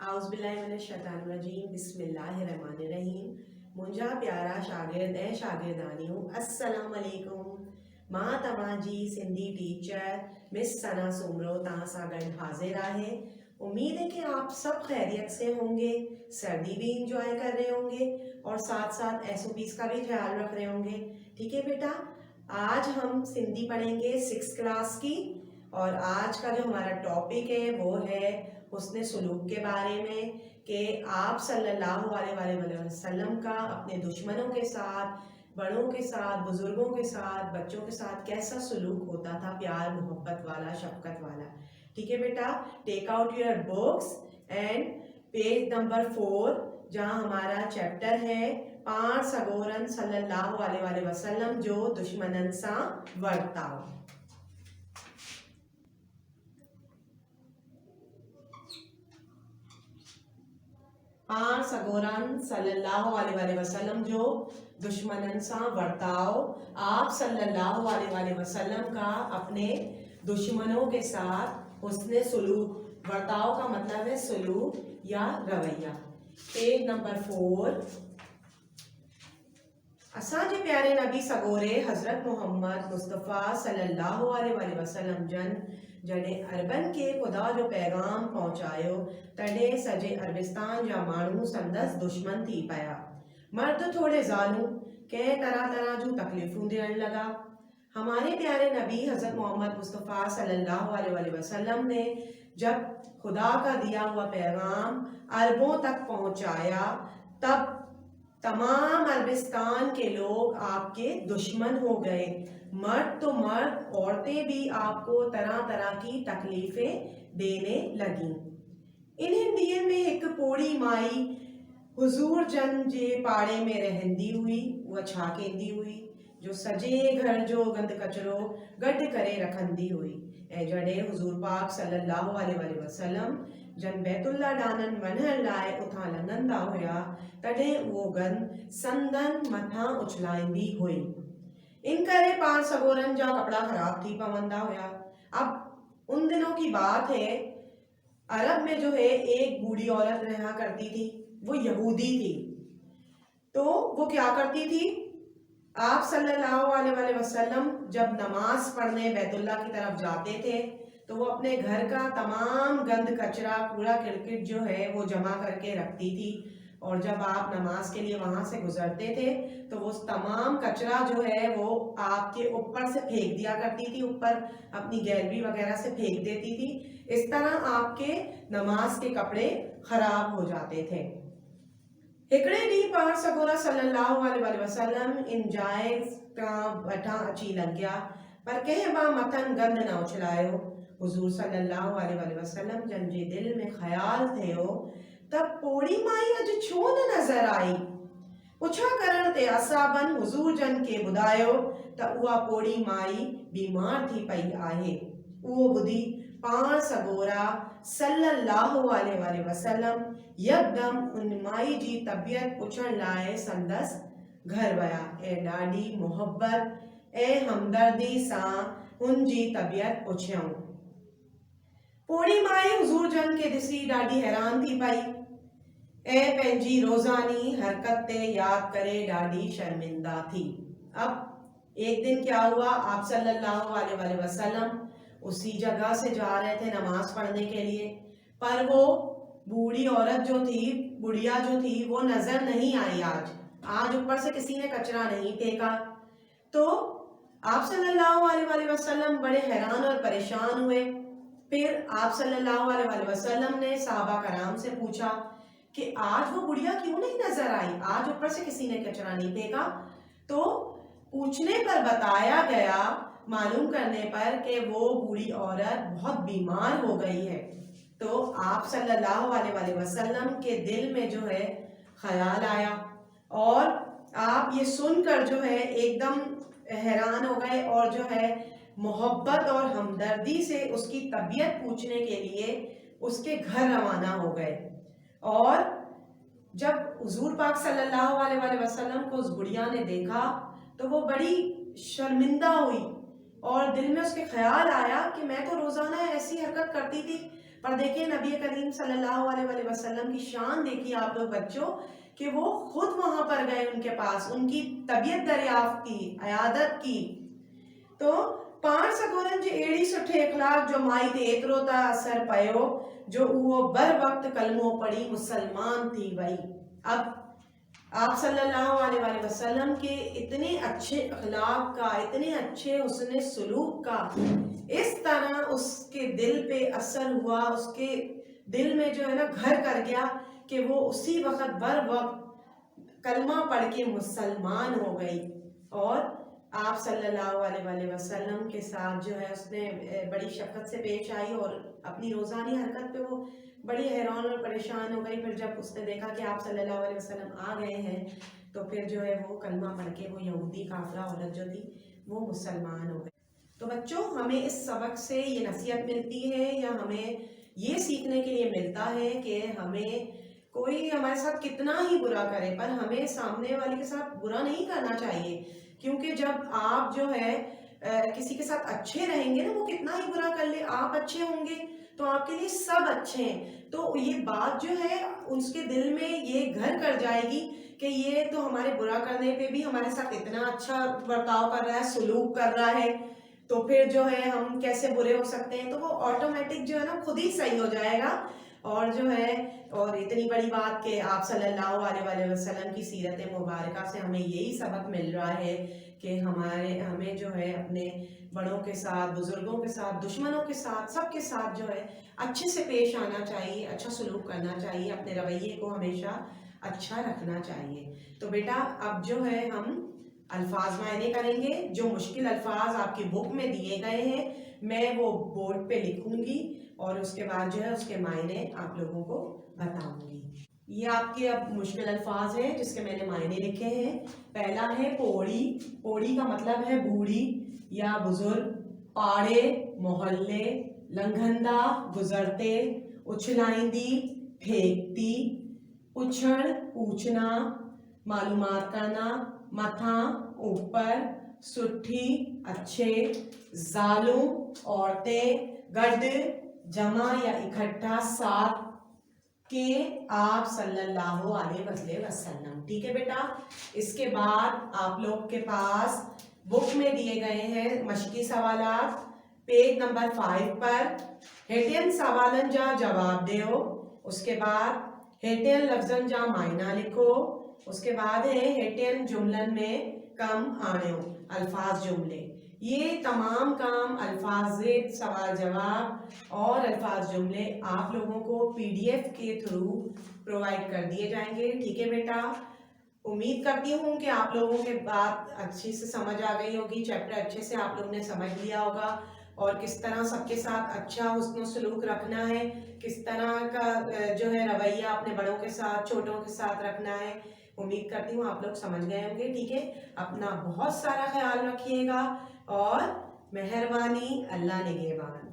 आउज़ बिल्लाहि मिनश शैतानिर रजीम बिस्मिल्लाहिर्रहमानिर्रहीम। मुंहिंजा प्यारा शागिर्द ऐं शागिर्दानियूं अस्सलाम वालेकुम। मां तव्हांजी सिंधी टीचर मिस सना सुमरो तव्हां सां गॾु हाज़िर आहे। उम्मीद है कि आप सब खैरियत से होंगे, सर्दी भी इंजॉय कर रहे होंगे और साथ साथ SOPs का भी ख्याल रख रहे होंगे। ठीक है बेटा, आज हम सिंधी पढ़ेंगे 6th क्लास की और आज का जो हमारा टॉपिक है वो है हुस्न सुलूक के बारे में कि आप सल्लल्लाहु अलैहि वसल्लम का अपने दुश्मनों के साथ, बड़ों के साथ, बुजुर्गों के साथ, बच्चों के साथ कैसा सुलूक होता था, प्यार मोहब्बत वाला, शफकत वाला। ठीक है बेटा, take out your books and page number 4 जहाँ हमारा चैप्टर है पाण सगोरन सल्लल्लाहु अलैहि वसल्लम जो दुश्मनन सां वर्ताव। पाण सगोरन सल्लल्लाहु अलैहि वसल्लम जो दुश्मनन सां वर्ताव। आप सल्लल्लाहु अलैहि वसल्लम का अपने दुश्मनों के साथ हुस्न सुलूक, वर्ताव का मतलब है सुलूक या रवैया। पेज नंबर 4 असांजे प्यारे नबी सगोरे हज़रत मोहम्मद मुस्तफ़ा सल्लल्लाहु अलैहि वसल्लम जन जॾहिं अरबन के ख़ुदा जो पैगाम पहुचायो तॾहिं सॼे अरबिस्तान जा माण्हू संदसि दुश्मन थी पिया। मर्द थोड़े ज़ालू कंहिं तरह तरह जूं तकलीफ़ूं ॾियण लॻा। हमारे प्यारे नबी हज़रत मोहम्मद मुस्तफ़ा सल्लल्लाहु अलैहि वसल्लम ने जब खुदा का दिया हुआ पैगाम अरबों तक पहुंचाया तब तमाम अरबिस्तान के लोग आपके दुश्मन हो गए। मर्द तो मर्द, औरतें भी आपको तरह तरह की तकलीफें देने लगी। इन्हनि ॾींहंनि में हिकु पोड़ी माई हुजूर जन जे पाड़े में रहंदी हुई। उहा छा कंदी हुई? जो सॼे घर जो गंद कचरो गॾु करे रखंदी हुई ऐं जॾहिं हुजूर पाक सल्लल्लाहु अलैहि वसल्लम जन बैतुल्ला ॾांहंनि वञण लाइ उतां लंघंदा हुया तॾहिं उहो गंद संदन मथां उछलाईंदी हुई। इन करे पाण सगोरन जा कपड़ा खराब थी पवंदा हुया। अब उन दिनों की बात है, अरब में जो है एक बूढ़ी औरत रहा करती थी, वो यहूदी थी। तो वो क्या करती थी, आप सल्लल्लाहु अलैहि वसल्लम जब नमाज पढ़ने बैतुल्ला की तरफ जाते थे तो वो अपने घर का तमाम गंद कचरा कूड़ा किरकिट जो है वो जमा करके रखती थी और जब आप नमाज के लिए वहां से गुजरते थे तो वो तमाम कचरा जो है वो आपके ऊपर से फेंक दिया करती थी, ऊपर अपनी गैलरी वगैरह से फेंक देती थी। इस तरह आपके नमाज के कपड़े खराब हो जाते थे। हिकड़े ॾींहुं पाण सगोरा सल्लल्लाहु अलैहि वसल्लम इन जाइज़ खां वठां अची लंघिया पर कंहिं बि मथनि गंद न उछलायो। हुजूर सल्लल्लाहु अलैहि वसल्लम जन जे दिल में ख्याल थियो त पोड़ी माई अॼु छो न नज़र आई। पुछा करण ते असाबन हुजूर जन के ॿुधायो त उहा पोड़ी माई बीमार थी पई आहे। उहो ॿुधी पाण सगोरा सल्लल्लाहु अलैहि वसल्लम यकदम उन माई जी तबियत पुछण लाइ संदसि घर विया ऐं ॾाढी मोहब्बत ऐं हमदर्दी सां उन जी तबियत पुछियऊं। पोड़ी माई हुजूर जन के ॾिसी ॾाढी हैरान थी पई ऐं पंहिंजी रोज़ानी हरकत ते याद करे ॾाढी शर्मिंदा थी। अब एक दिन क्या हुआ, आप सल्लल्लाहु अलैहि वसल्लम उसी जगह से जा रहे थे नमाज पढ़ने के लिए, पर वो बूढ़ी औरत जो थी, बुढ़िया जो थी, वो नजर नहीं आई। आज ऊपर से किसी ने कचरा नहीं फेंका। तो आप सल्लल्लाहु अलैहि वसल्लम बड़े हैरान और परेशान हुए। फिर आप सल्लल्लाहु अलैहि वसल्लम ने सहाबा कराम से पूछा कि आज वो बुढ़िया क्यों नहीं नजर आई, आज ऊपर से किसी ने कचरा नहीं फेंका। तो पूछने पर बताया गया, मालूम करने पर कि वो बूढ़ी औरत बहुत बीमार हो गई है। तो आप सल्लल्लाहु अलैहि वसल्लम के दिल में जो है ख्याल आया और आप ये सुनकर जो है एकदम हैरान हो गए और जो है मोहब्बत और हमदर्दी से उसकी तबीयत पूछने के लिए उसके घर रवाना हो गए। और जब हुजूर पाक सल्लल्लाहु अलैहि वसल्लम को उस बुढ़िया ने देखा तो वो बड़ी शर्मिंदा हुई और दिल में उसके ख्याल आया कि मैं तो रोजाना ऐसी हरकत करती थी پر دیکھیں نبی کریم صلی اللہ علیہ وسلم کی شان دیکھیے آپ لوگ بچوں کہ وہ خود وہاں پر گئے ان کے پاس، ان کی طبیعت دریافت کی، عیادت کی. تو پان سگورن جو ایڑی سٹھے اخلاق جو مائی تے ایترو تا اثر پيو جو وہ بر وقت کلموں پڑھی مسلمان تھی وئی. اب آپ صلی اللہ علیہ وسلم کے اتنے اچھے اخلاق کا، اتنے اچھے حسن سلوک کا اس طرح اس کے دل پہ اثر ہوا، اس کے دل میں جو ہے نا گھر کر گیا کہ وہ اسی وقت بر وقت کلمہ پڑھ کے مسلمان ہو گئی. اور آپ صلی اللہ علیہ وسلم کے ساتھ جو ہے اس نے بڑی شفقت سے پیش آئی اور اپنی روزانی حرکت پہ وہ بڑی حیران اور پریشان ہو گئی. پھر جب اس نے دیکھا کہ آپ صلی اللہ علیہ وسلم آ گئے ہیں تو پھر جو ہے وہ کلمہ پڑھ کے وہ یہودی کافرہ عورت جو تھی وہ مسلمان ہو گئی. تو بچوں ہمیں اس سبق سے یہ نصیحت ملتی ہے یا ہمیں یہ سیکھنے کے لیے ملتا ہے کہ ہمیں کوئی ہمارے ساتھ کتنا ہی برا کرے پر ہمیں سامنے والے کے ساتھ برا نہیں کرنا چاہیے، کیونکہ جب آپ جو ہے کسی کے ساتھ اچھے رہیں گے نا، وہ کتنا ہی برا کر لے آپ اچھے ہوں گے تو آپ کے لیے سب اچھے ہیں. تو یہ بات جو ہے اس کے دل میں یہ گھر کر جائے گی کہ یہ تو ہمارے برا کرنے پہ بھی ہمارے ساتھ اتنا اچھا برتاؤ کر رہا ہے، سلوک کر رہا ہے، تو پھر جو ہے ہم کیسے برے ہو سکتے ہیں. تو وہ آٹومیٹک جو ہے نا خود ہی صحیح ہو جائے گا. اور جو ہے اور اتنی بڑی بات کہ آپ صلی اللہ علیہ وسلم کی سیرت مبارکہ سے ہمیں یہی سبق مل رہا ہے کہ ہمیں جو ہے اپنے بڑوں کے ساتھ، بزرگوں کے ساتھ، دشمنوں کے ساتھ، سب کے ساتھ جو ہے اچھے سے پیش آنا چاہیے، اچھا سلوک کرنا چاہیے، اپنے رویے کو ہمیشہ اچھا رکھنا چاہیے. تو بیٹا اب جو ہے ہم الفاظ معنی کریں گے. جو مشکل الفاظ آپ کی بک میں دیے گئے ہیں میں وہ بورڈ پہ لکھوں گی اور اس کے بعد جو ہے اس کے معنی آپ لوگوں کو بتاؤں گی. یہ آپ کے اب مشکل الفاظ ہیں جس کے میں نے معنی لکھے ہیں. پہلا ہے پوڑی. پوڑی کا مطلب ہے بوڑھی یا بزرگ. پاڑے محلے. لنگھندا گزرتے. اچھلائندی پھینکتی. پوچھڑ پوچھنا. معلومات کرنا. متھا اوپر. سٹھی اچھے. زالوں عورتیں. گرد جمع یا اکٹھا. ساتھ کہ آپ صلی اللہ علیہ وسلم. ٹھیک ہے بیٹا. اس کے بعد آپ لوگ کے پاس بک میں دیے گئے ہیں مشقی سوالات پیج نمبر 5 پر. ہیٹین سوالن جا جواب دیو. اس کے بعد ہیٹین لفظن جا معنی لکھو. اس کے بعد ہے ہیٹین جملن میں کم آنیو الفاظ جملے. یہ تمام کام الفاظ سوال جواب اور الفاظ جملے آپ لوگوں کو PDF کے تھرو پرووائڈ کر دیے جائیں گے. ٹھیک ہے بیٹا. امید کرتی ہوں کہ آپ لوگوں کے بات اچھی سے سمجھ آ گئی ہوگی. چیپٹر اچھے سے آپ لوگوں نے سمجھ لیا ہوگا اور کس طرح سب کے ساتھ اچھا حسن و سلوک رکھنا ہے، کس طرح کا جو ہے رویہ اپنے بڑوں کے ساتھ چھوٹوں کے ساتھ رکھنا ہے. امید کرتی ہوں آپ لوگ سمجھ گئے ہوں گے. ٹھیک ہے. اپنا بہت سارا خیال رکھیے گا اور مہربانی. اللہ نگہبان.